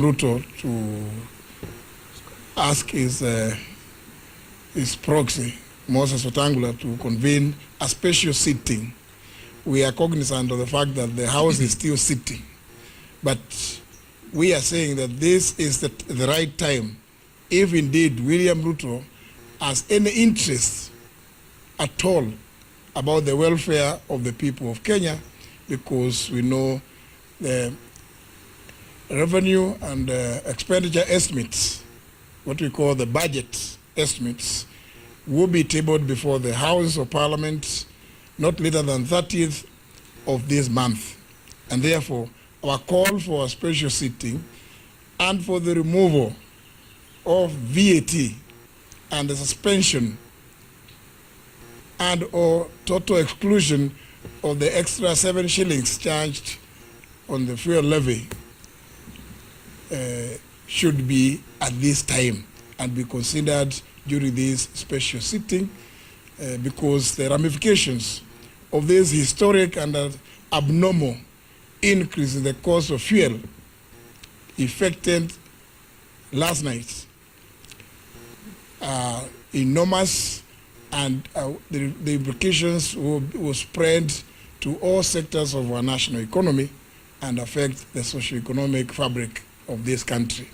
Ruto to ask his proxy, Moses Wetangula, to convene a special sitting. We are cognizant of the fact that the House is still sitting, but we are saying that this is the right time, if indeed William Ruto has any interest at all about the welfare of the people of Kenya, because we know the revenue and expenditure estimates, what we call the budget estimates, will be tabled before the House of Parliament not later than 30th of this month. And therefore, our call for a special sitting and for the removal of VAT and the suspension and or total exclusion of the extra 7 shillings charged on the fuel levy should be at this time and be considered during this special sitting because the ramifications of this historic and abnormal increase in the cost of fuel effected last night are enormous, and the implications will spread to all sectors of our national economy and affect the socio-economic fabric of this country.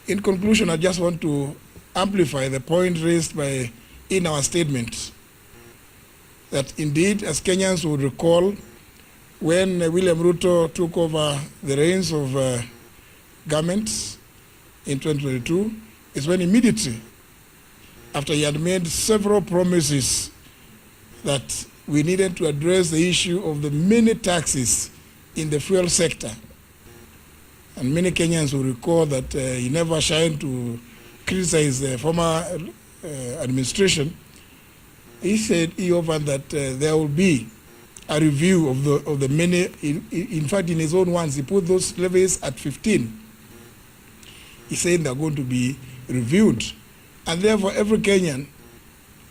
In conclusion, I just want to amplify the point raised in our statement that indeed, as Kenyans would recall, when William Ruto took over the reins of government in 2022, is when immediately after he had made several promises that we needed to address the issue of the many taxes in the fuel sector. And many Kenyans will recall that he never shied to criticize the former administration. He said he offered that there will be a review of the many. In fact, in his own words, he put those levies at 15. He said they're going to be reviewed. And therefore, every Kenyan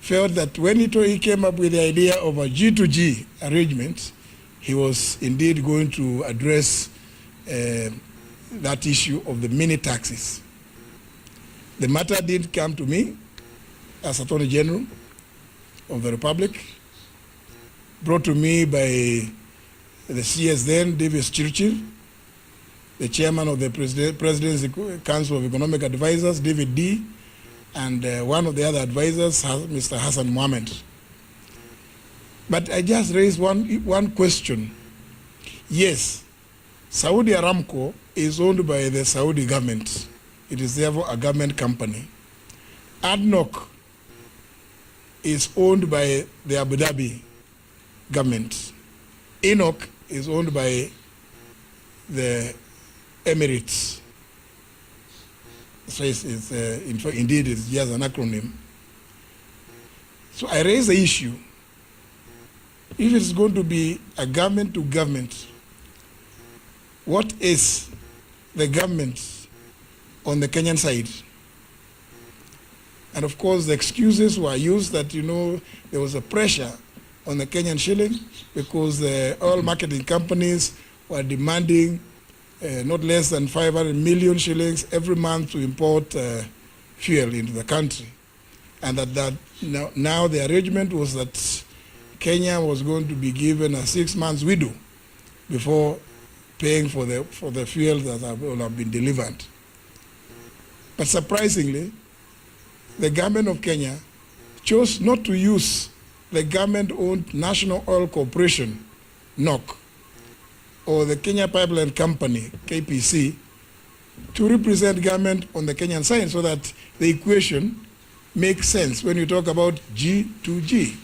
felt that when he came up with the idea of a G2G arrangement, he was indeed going to address that issue of the mini taxes. The matter did come to me as Attorney General of the Republic, brought to me by the CS then, Davis Churchill, the chairman of the President's Council of Economic Advisors, David D., and one of the other advisors, Mr. Hassan Mohammed. But I just raised one question. Yes, Saudi Aramco is owned by the Saudi government. It is therefore a government company. ADNOC is owned by the Abu Dhabi government. ENOC is owned by the Emirates. So indeed, it's just an acronym. So I raise the issue. If it's going to be a government to government, what is the government on the Kenyan side? And of course, the excuses were used that, there was a pressure on the Kenyan shilling because the oil marketing companies were demanding not less than 500 million shillings every month to import fuel into the country. And that now the arrangement was that Kenya was going to be given a 6 months window before paying for the fuel that will have been delivered. But surprisingly, the government of Kenya chose not to use the government-owned National Oil Corporation, NOC, or the Kenya Pipeline Company, KPC, to represent government on the Kenyan side so that the equation makes sense when you talk about G2G.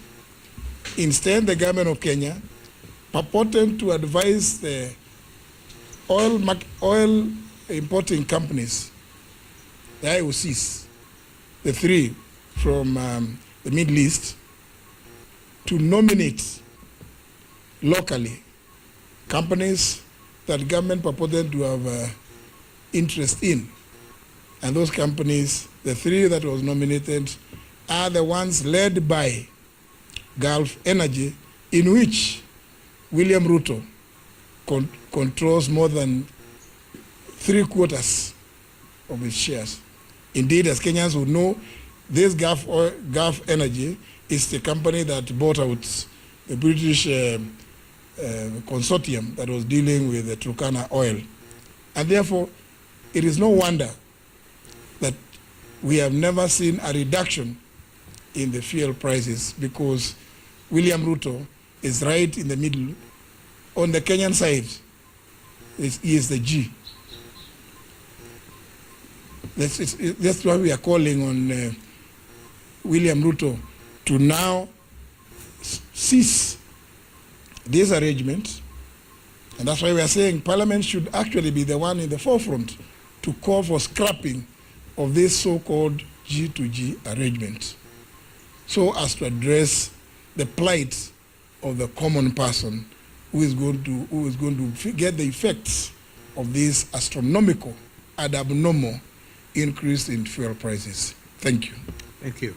Instead, the government of Kenya purported to advise the oil importing companies, the IOCs, the 3 from the Middle East, to nominate locally companies that government purported to have interest in. And those companies, the 3 that was nominated, are the ones led by Gulf Energy, in which William Ruto controls more than 3/4 of its shares. Indeed, as Kenyans would know, this Gulf Energy is the company that bought out the British consortium that was dealing with the Turkana oil. And therefore, it is no wonder that we have never seen a reduction in the fuel prices, because William Ruto is right in the middle. On the Kenyan side, he is the G. That's why we are calling on William Ruto to now cease this arrangement. And that's why we are saying Parliament should actually be the one in the forefront to call for scrapping of this so-called G2G arrangement, so as to address the plight of the common person who is going to get the effects of this astronomical and abnormal increase in fuel prices. Thank you. Thank you.